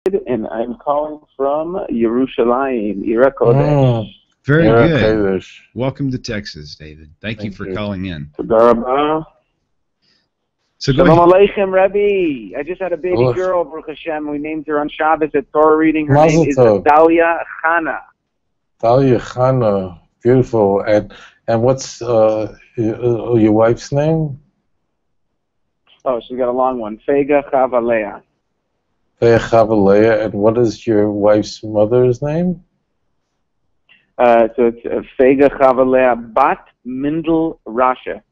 and I'm calling from Yerushalayim, Ira Kodesh. Very Ira good. Kodesh. Welcome to Texas, David. Thank you for calling in. Toda rabah. So go Shalom ahead. Aleichem, Rebbe. I just had a baby girl, Baruch Hashem. We named her on Shabbos at Torah reading. Her Mazel name is tov. Dalia Chana. Dalia Chana. Beautiful. And what's your wife's name? Oh, she's got a long one. Fega Chavalea. Fega Chavalea. And what is your wife's mother's name? So it's Fega Chavalea Bat Mindel Rasha.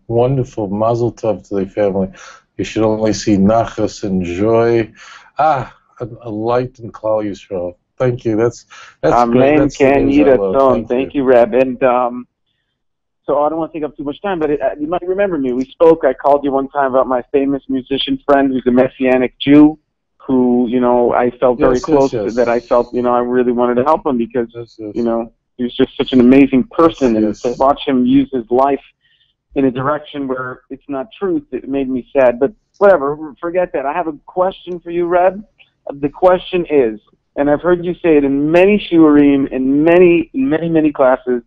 Wonderful. Mazel tov to the family. You should only see nachas and joy. A light in Klal Yisrael. Thank you. That's great. That's the news I love. Thank you, Reb. And so I don't want to take up too much time, but you might remember me. We spoke. I called you one time about my famous musician friend who's a Messianic Jew who, I felt very close to, that I felt, I really wanted to help him because, he was just such an amazing person. And to watch him use his life in a direction where it's not truth, it made me sad. But whatever, forget that. I have a question for you, Reb. The question is, and I've heard you say it in many shiurim, in many classes,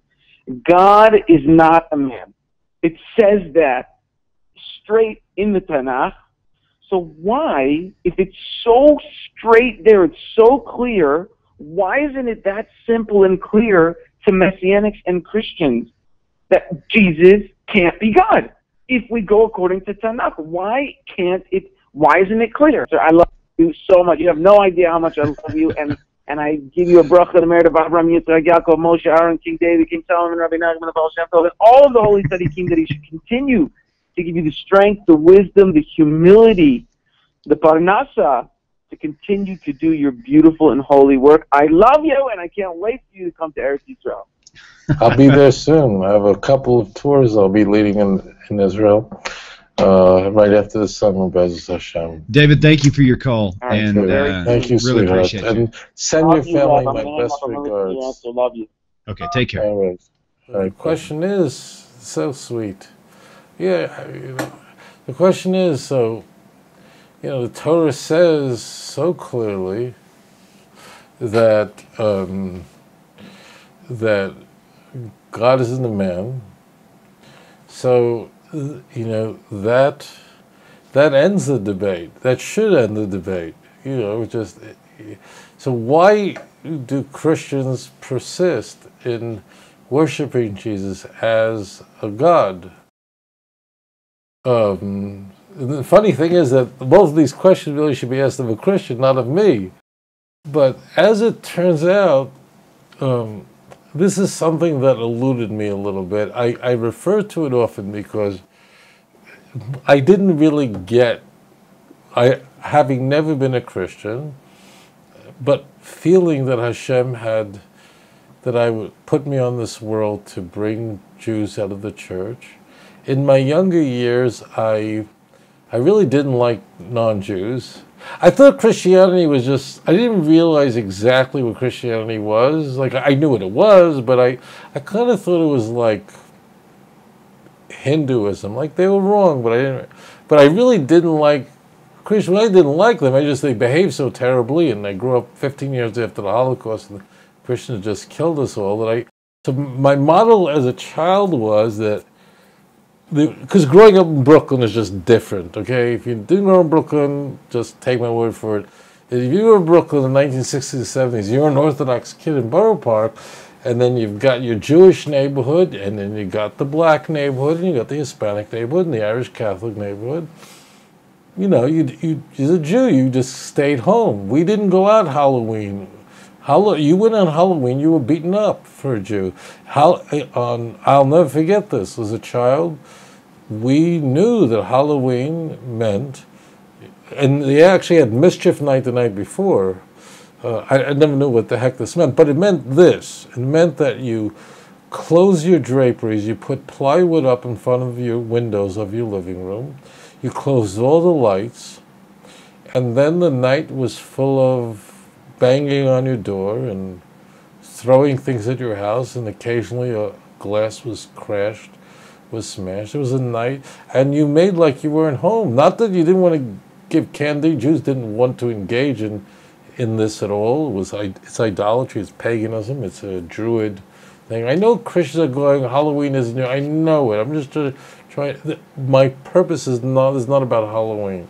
God is not a man. It says that straight in the Tanach. So why, if it's so straight there, it's so clear, why isn't it that simple and clear to Messianics and Christians that Jesus can't be God? If we go according to Tanakh, why isn't it clear? So I love you so much. You have no idea how much I love you, and I give you a bracha to merit of Abraham, Yitzchak, Yaakov, Moshe, Aaron, King David, King Solomon, Rabbi Nachman, and Baal Shem Tov, and all of the holy tzaddikim, that he should continue to give you the strength, the wisdom, the humility, the parnasa, to continue to do your beautiful and holy work. I love you, and I can't wait for you to come to Eretz Yisrael. I'll be there soon. I have a couple of tours I'll be leading in Israel right after the summer, B'ezras Hashem. David, thank you for your call. Right, and thank you, really sweetheart. appreciate you. And send your family my best regards. I love you. Okay, take care. All right. The question is so sweet. Yeah, the question is, so, the Torah says so clearly that that God isn't a man. So, that ends the debate. That should end the debate. So why do Christians persist in worshiping Jesus as a God? The funny thing is that both of these questions really should be asked of a Christian, not of me. But as it turns out, this is something that eluded me a little bit. I refer to it often because I didn't really get, having never been a Christian, but feeling that Hashem would put me on this world to bring Jews out of the church. In my younger years, I really didn't like non-Jews. I thought Christianity was I didn't realize exactly what Christianity was. Like, I knew what it was, but I kind of thought it was like Hinduism. Like, they were wrong, but I really didn't like Christians. I didn't like them. They behaved so terribly, and I grew up 15 years after the Holocaust, and the Christians just killed us all. So my model as a child was that, because growing up in Brooklyn is just different, okay? If you didn't grow up in Brooklyn, just take my word for it. If you were in Brooklyn in the 1960s and 70s, you're an Orthodox kid in Borough Park, and then you've got your Jewish neighborhood, and then you got the black neighborhood, and you got the Hispanic neighborhood, and the Irish Catholic neighborhood. You're a Jew, you just stayed home. We didn't go out Halloween. You went on Halloween, you were beaten up for a Jew. I'll never forget this. As a child, we knew that Halloween meant, and they actually had mischief night the night before. I never knew what the heck this meant, but it meant this. It meant that you close your draperies, you put plywood up in front of your windows of your living room, you closed all the lights, and then the night was full of banging on your door and throwing things at your house, and occasionally a glass was smashed. It was a night, and you made like you weren't home. Not that you didn't want to give candy. Jews didn't want to engage in this at all. It's idolatry, it's paganism, it's a Druid thing. I know Christians are going, Halloween isn't new. I know it. I'm just trying. My purpose is not about Halloween.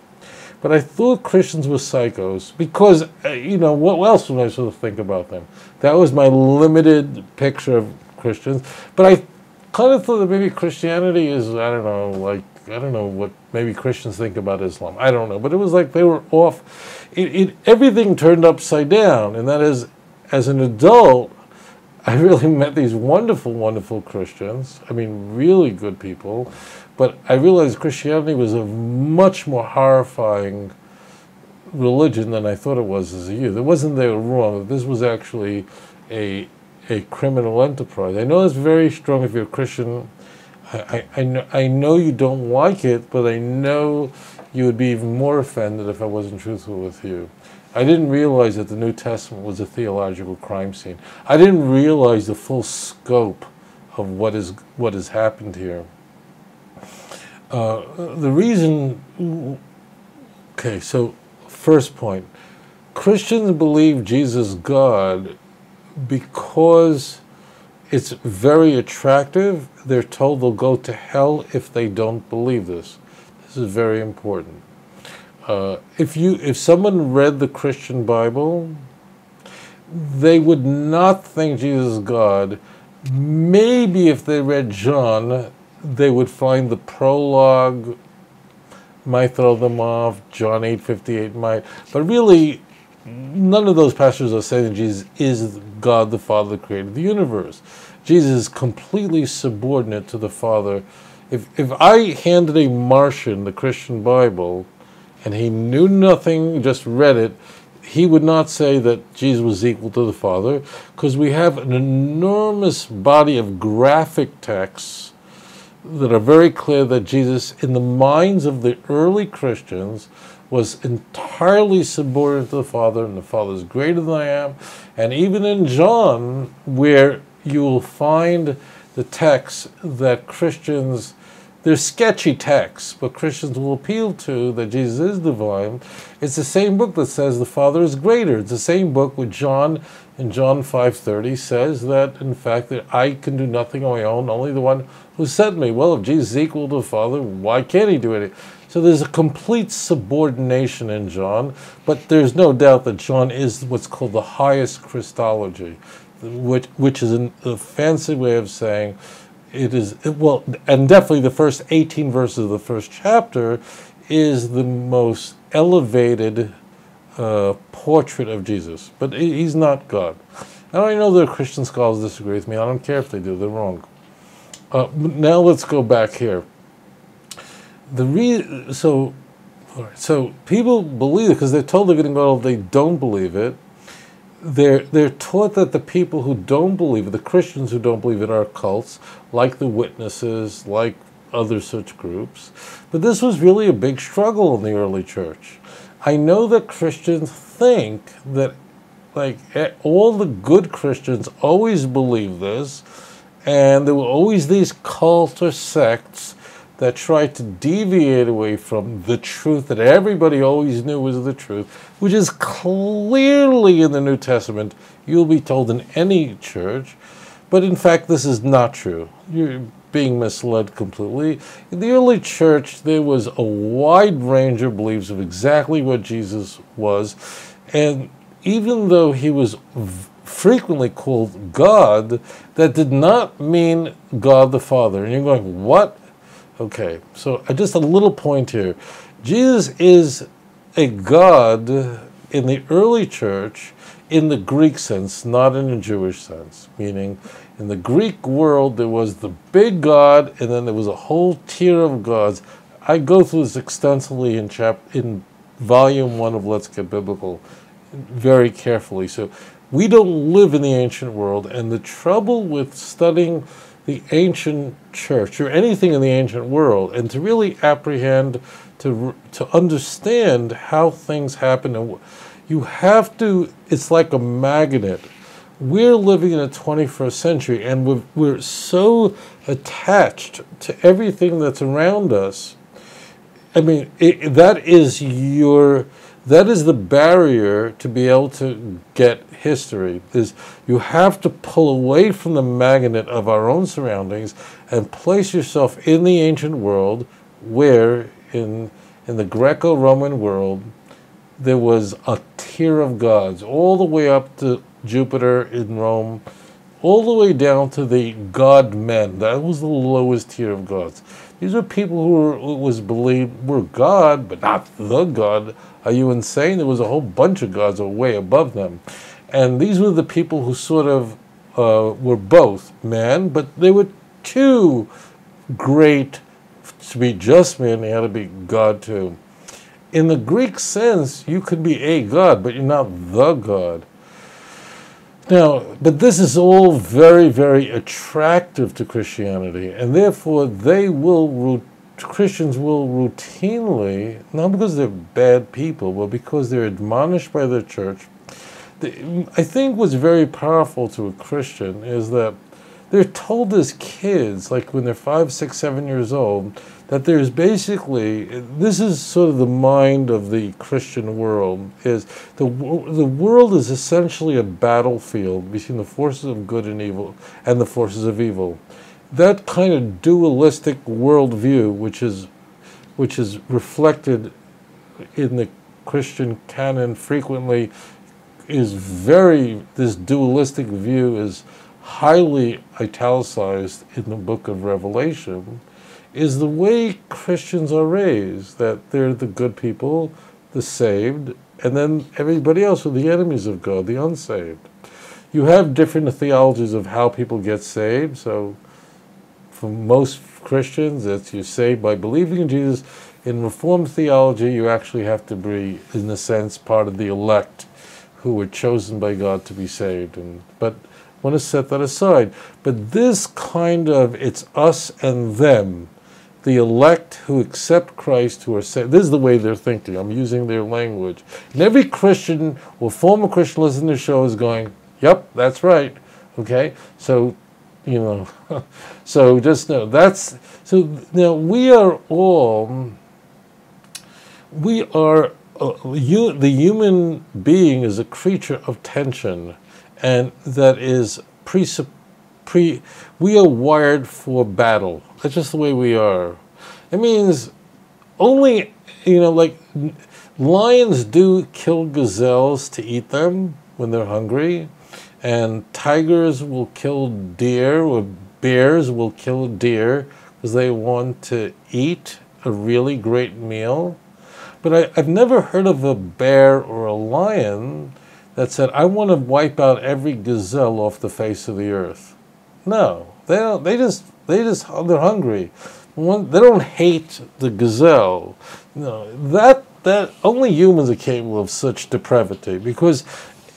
But I thought Christians were psychos because, what else was I supposed to think about them? That was my limited picture of Christians. But I kind of thought that maybe Christianity is, I don't know what maybe Christians think about Islam. I don't know. But it was like they were off. Everything turned upside down. And that is, as an adult, I really met these wonderful, wonderful Christians. I mean, really good people. But I realized Christianity was a much more horrifying religion than I thought it was as a youth. It wasn't they were wrong. This was actually a criminal enterprise. I know it's very strong if you're a Christian. I know you don't like it, but I know you would be even more offended if I wasn't truthful with you. I didn't realize that the New Testament was a theological crime scene. I didn't realize the full scope of what has happened here. The reason, okay, so first point, Christians believe Jesus is God because it's very attractive. They're told they'll go to hell if they don't believe this. This is very important. If someone read the Christian Bible, they would not think Jesus is God. Maybe if they read John, they would find the prologue might throw them off, John 8:58 might, but really none of those passages are saying that Jesus is God the Father that created the universe. Jesus is completely subordinate to the Father. If I handed a Martian the Christian Bible and he knew nothing, just read it, he would not say that Jesus was equal to the Father, because we have an enormous body of graphic texts that are very clear that Jesus, in the minds of the early Christians, was entirely subordinate to the Father, and the Father is greater than I am. And even in John, where you will find the texts that Christians, they're sketchy texts, but Christians will appeal to that Jesus is divine. It's the same book that says the Father is greater. It's the same book with John in John 5:30 says that, in fact, that I can do nothing on my own, only the one who sent me. Well, if Jesus is equal to the Father, why can't he do it? So there's a complete subordination in John, but there's no doubt that John is what's called the highest Christology, which is a fancy way of saying it is, well, and definitely the first 18 verses of the first chapter is the most elevated portrait of Jesus. But he's not God. And I know there are Christian scholars disagree with me. I don't care if they do. They're wrong. Now let's go back here. So people believe it because they're told they're going to go. They don't believe it. They're taught that the people who don't believe it, the Christians who don't believe it, are cults, like the Witnesses, like other such groups. But this was really a big struggle in the early church. I know that Christians think that, like, all the good Christians always believe this, and there were always these cults or sects that tried to deviate away from the truth that everybody always knew was the truth, which is clearly in the New Testament. You'll be told in any church. But in fact, this is not true. You're being misled completely. In the early church, there was a wide range of beliefs of exactly what Jesus was. And even though he was frequently called God, that did not mean God the Father. And you're going, what? Okay, so just a little point here. Jesus is a God in the early church in the Greek sense, not in the Jewish sense. Meaning, in the Greek world, there was the big God, and then there was a whole tier of gods. I go through this extensively in volume 1 of Let's Get Biblical, very carefully. So we don't live in the ancient world, and the trouble with studying the ancient church or anything in the ancient world, and to really apprehend, to understand how things happen, and you have to, it's like a magnet. We're living in the 21st century, and we're so attached to everything that's around us. I mean, that is the barrier to be able to get history. Is you have to pull away from the magnet of our own surroundings and place yourself in the ancient world, where in the Greco-Roman world there was a tier of gods, all the way up to Jupiter in Rome, all the way down to the god men. That was the lowest tier of gods. These are people who was believed were God, but not the God. Are you insane? There was a whole bunch of gods way above them. And these were the people who sort of were both man, but they were too great to be just man. They had to be God too. In the Greek sense, you could be a God, but you're not the God. Now, but this is all very, very attractive to Christianity, and therefore Christians will routinely, not because they're bad people, but because they're admonished by their church. I think what's very powerful to a Christian is that they're told as kids, like when they're 5, 6, 7 years old, that there's basically, this is sort of the mind of the Christian world, is the world is essentially a battlefield between the forces of good and evil and the forces of evil. That kind of dualistic worldview, which is reflected in the Christian canon frequently, this dualistic view is highly italicized in the book of Revelation, is the way Christians are raised, that they're the good people, the saved, and then everybody else are the enemies of God, the unsaved. You have different theologies of how people get saved. So for most Christians, it's you're saved by believing in Jesus. In Reformed theology, you actually have to be, in a sense, part of the elect who were chosen by God to be saved. But I want to set that aside. But this kind of, it's us and them, the elect who accept Christ, who are saved. This is the way they're thinking. I'm using their language. And every Christian or former Christian listening to the show is going, yep, that's right. Okay? So, so just know so now the human being is a creature of tension, and that is we are wired for battle. That's just the way we are. It means only, like lions do kill gazelles to eat them when they're hungry, and tigers will kill deer, or bears will kill a deer because they want to eat a really great meal. But I've never heard of a bear or a lion that said, I want to wipe out every gazelle off the face of the earth. No, they don't. They're hungry. They don't hate the gazelle. No, that only humans are capable of such depravity, because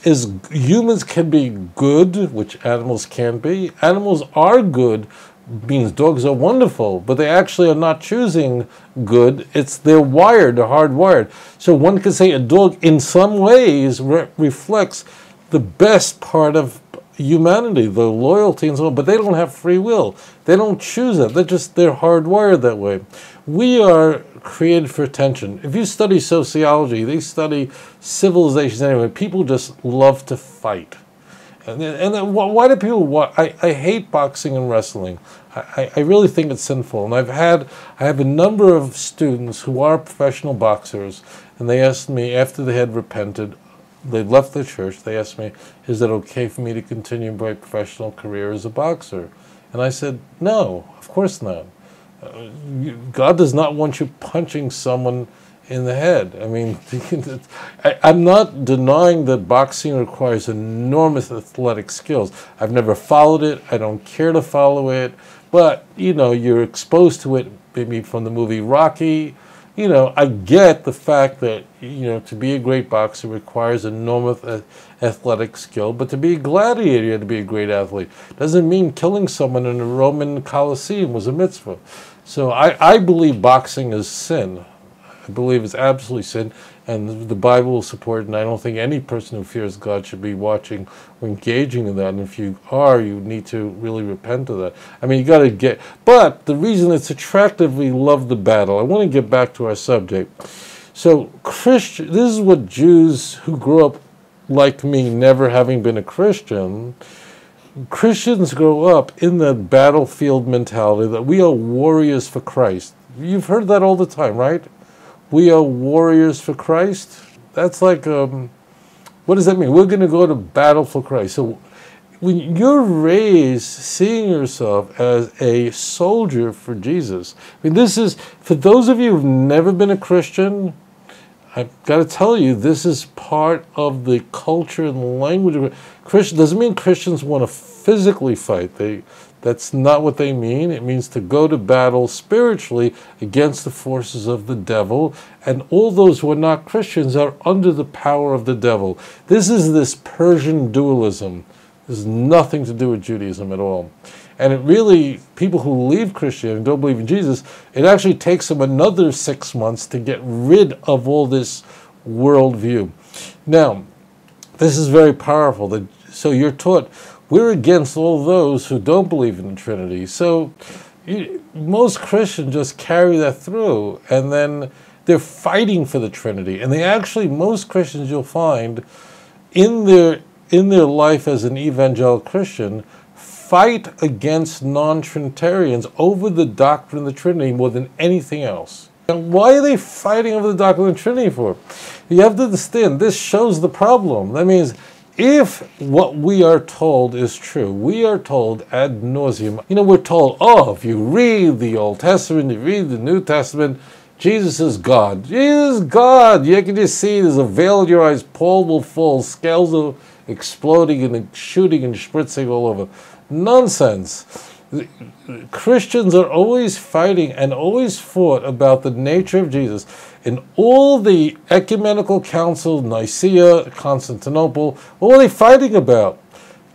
as humans can be good, which animals can't be. Animals are good, means dogs are wonderful, but they actually are not choosing good. They're wired, they're hardwired. So one could say a dog in some ways reflects the best part of humanity, the loyalty and so on, but they don't have free will. They don't choose that. They're hardwired that way. We are created for attention. If you study sociology, they study civilizations anyway. People just love to fight. And then why do people? I hate boxing and wrestling. I really think it's sinful. And I have a number of students who are professional boxers, and they asked me after they had repented, they left the church. They asked me, "Is it okay for me to continue my professional career as a boxer?" And I said, "No, of course not. God does not want you punching someone in the head." I mean, I'm not denying that boxing requires enormous athletic skills. I've never followed it. I don't care to follow it. But, you're exposed to it maybe from the movie Rocky. I get the fact that, to be a great boxer requires enormous athletic skill. But to be a gladiator, you had to be a great athlete. Doesn't mean killing someone in the Roman Colosseum was a mitzvah. So I believe boxing is sin. I believe it's absolutely sin. And the Bible will support it, and I don't think any person who fears God should be watching or engaging in that. And if you are, you need to really repent of that. I mean, you got to get... But the reason it's attractive, we love the battle. I want to get back to our subject. So, this is what Jews who grew up like me, never having been a Christian... Christians grow up in that battlefield mentality that we are warriors for Christ. You've heard that all the time, right? We are warriors for Christ. That's like, what does that mean? We're going to go to battle for Christ. So when you're raised seeing yourself as a soldier for Jesus, I mean, this is, for those of you who've never been a Christian, I've got to tell you, this is part of the culture and language of Christian. Doesn't mean Christians want to physically fight. That's not what they mean. It means to go to battle spiritually against the forces of the devil, and all those who are not Christians are under the power of the devil. This is this Persian dualism. This has nothing to do with Judaism at all. And it really, people who leave Christianity and don't believe in Jesus, it actually takes them another 6 months to get rid of all this worldview. Now, this is very powerful. So you're taught, we're against all those who don't believe in the Trinity. So most Christians just carry that through, and then they're fighting for the Trinity. And they actually, most Christians you'll find, in their life as an evangelical Christian, fight against non-Trinitarians over the doctrine of the Trinity more than anything else. And why are they fighting over the doctrine of the Trinity for? You have to understand, this shows the problem. That means if what we are told is true, we are told ad nauseum. You know, we're told, oh, if you read the Old Testament, you read the New Testament, Jesus is God. Jesus is God. You can just see there's a veil in your eyes. Paul will fall. Scales are exploding and shooting and spritzing all over. Nonsense. Christians are always fighting and always fought about the nature of Jesus. In all the ecumenical council, Nicaea, Constantinople, what were they fighting about?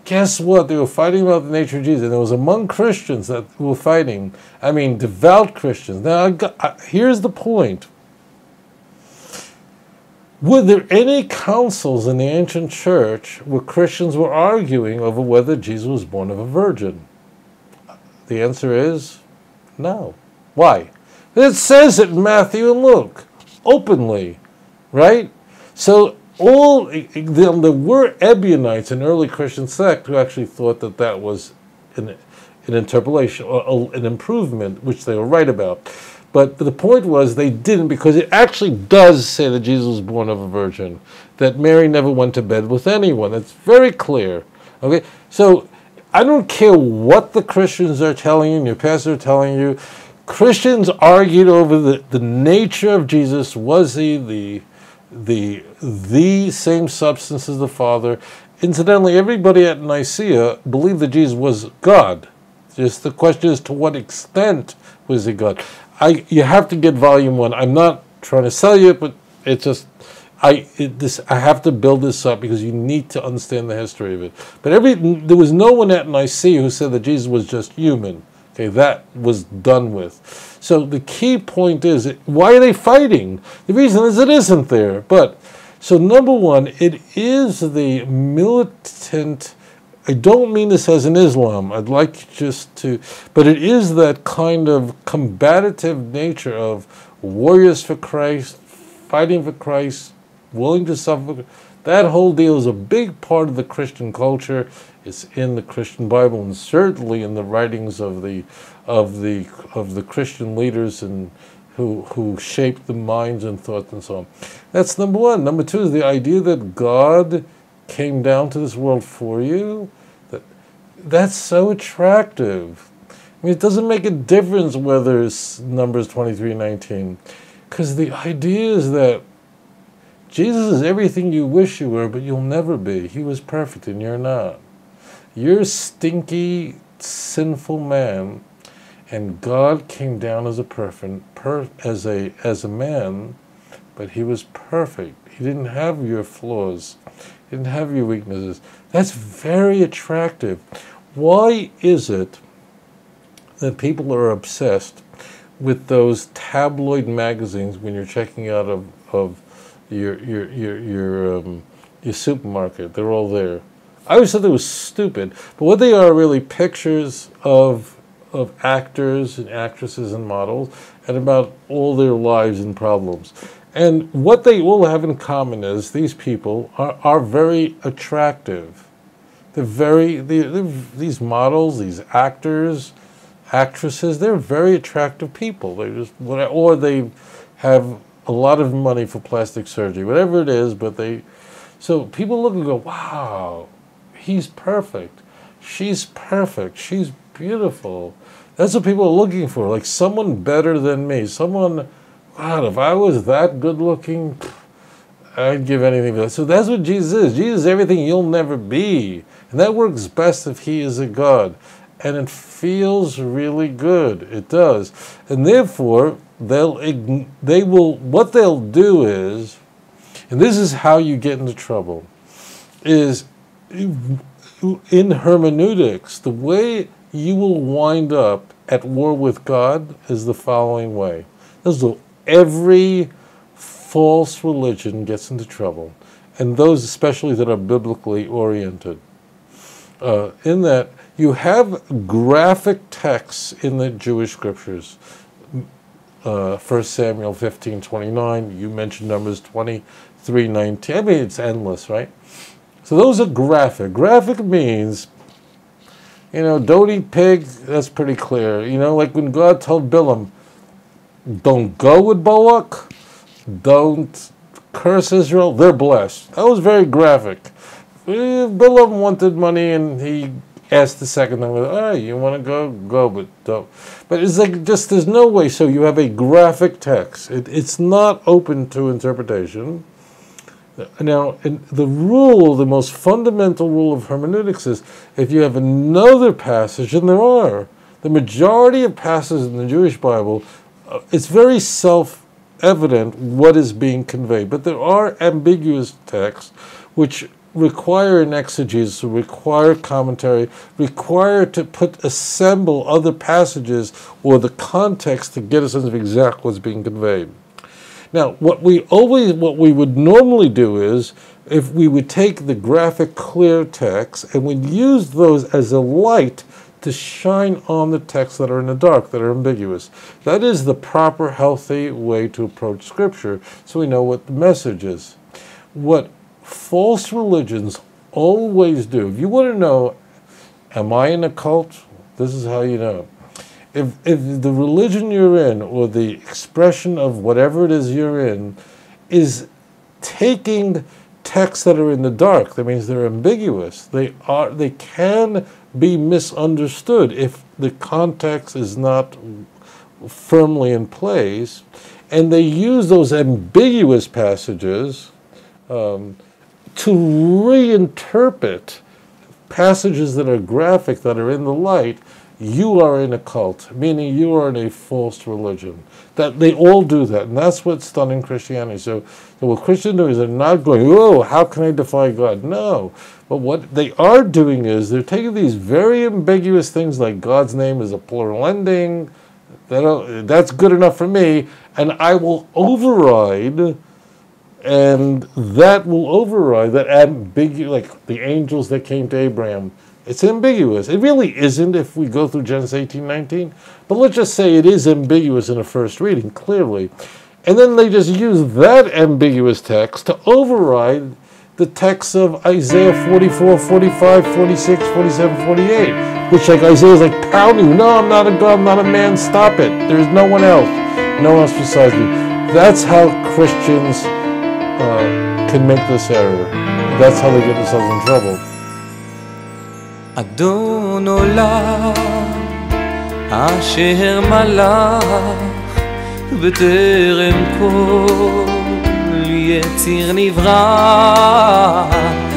Guess what? They were fighting about the nature of Jesus. And it was among Christians that were fighting. I mean, devout Christians. Now, here's the point. Were there any councils in the ancient church where Christians were arguing over whether Jesus was born of a virgin? The answer is no. Why? It says it in Matthew and Luke, openly, right? So there were Ebionites, an early Christian sect, who actually thought that that was an interpolation, or an improvement, which they were right about. But the point was they didn't, because it actually does say that Jesus was born of a virgin, that Mary never went to bed with anyone. It's very clear. Okay, so I don't care what the Christians are telling you, and your pastors are telling you. Christians argued over the nature of Jesus. Was he the same substance as the Father? Incidentally, everybody at Nicaea believed that Jesus was God. Just the question is, to what extent was he God? You have to get volume 1. I'm not trying to sell you it, but it's just I have to build this up because you need to understand the history of it. But there was no one at Nicaea who said that Jesus was just human. Okay, that was done with. So the key point is, why are they fighting? The reason is it isn't there. But so number one, it is the militant. I don't mean this as in Islam. I'd like just to, but it is that kind of combative nature of warriors for Christ, fighting for Christ, willing to suffer. That whole deal is a big part of the Christian culture. It's in the Christian Bible, and certainly in the writings of the Christian leaders and who shaped the minds and thoughts and so on. That's number one. Number two is the idea that God came down to this world for you. That's so attractive. I mean, it doesn't make a difference whether it's Numbers 23:19, because the idea is that Jesus is everything you wish you were, but you'll never be. He was perfect and you're not. You're a stinky, sinful man, and God came down as a man, but he was perfect. He didn't have your flaws. He didn't have your weaknesses. That's very attractive. Why is it that people are obsessed with those tabloid magazines when you're checking out of your supermarket. They're all there. I always thought they were stupid, but what they are really pictures of actors and actresses and models, and about all their lives and problems. And what they all have in common is these people are very attractive. These models, these actors, actresses, they're very attractive people. Or they have a lot of money for plastic surgery, whatever it is, so people look and go, wow, he's perfect. She's perfect. She's beautiful. That's what people are looking for, like someone better than me. Someone, God, if I was that good looking, I'd give anything for that. So that's what Jesus is. Jesus is everything you'll never be. And that works best if he is a God. And it feels really good. It does. And therefore, what they'll do is, and this is how you get into trouble, is in hermeneutics, the way you will wind up at war with God is the following way. Every false religion gets into trouble, and those especially that are biblically oriented. In that you have graphic texts in the Jewish scriptures. 1 Samuel 15:29, you mentioned Numbers 23:19. I mean, it's endless, right? So those are graphic. Graphic means, don't eat pig, that's pretty clear. Like when God told Balaam, don't go with Balak, don't curse Israel, they're blessed. That was very graphic. Balaam wanted money and he asked the second time, all right, you want to go, but don't. But it's like there's no way. So you have a graphic text. It's not open to interpretation. Now, the most fundamental rule of hermeneutics is if you have another passage, and there are, the majority of passages in the Jewish Bible, it's very self-evident what is being conveyed. But there are ambiguous texts which require an exegesis, require commentary, require to assemble other passages or the context to get a sense of exactly what's being conveyed. Now, what we would normally do is, if we would take the graphic, clear text and we'd use those as a light to shine on the texts that are in the dark, that are ambiguous. That is the proper, healthy way to approach Scripture, so we know what the message is. What false religions always do, if you want to know, am I in a cult? This is how you know. If the religion you're in, or the expression of whatever it is you're in, is taking texts that are in the dark, that means they're ambiguous. They can be misunderstood if the context is not firmly in place, and they use those ambiguous passages to reinterpret passages that are graphic, that are in the light. You are in a cult, meaning you are in a false religion. That they all do that, and that's what's done in Christianity. So what Christians do is they're not going, oh, how can I defy God? No. But what they are doing is they're taking these very ambiguous things like God's name is a plural ending, that's good enough for me, and I will override, and that will override that ambiguous, like the angels that came to Abraham. It's ambiguous. It really isn't if we go through Genesis 18:19. But let's just say it is ambiguous in a first reading, clearly. And then they just use that ambiguous text to override the texts of Isaiah 44, 45, 46, 47, 48. Which, like, Isaiah's like pounding, no, I'm not a God, I'm not a man, stop it. There's no one else. No one else besides me. That's how Christians can make this error. That's how they get themselves in trouble. אדון עולם אשר מלך בטרם כל יציר נברא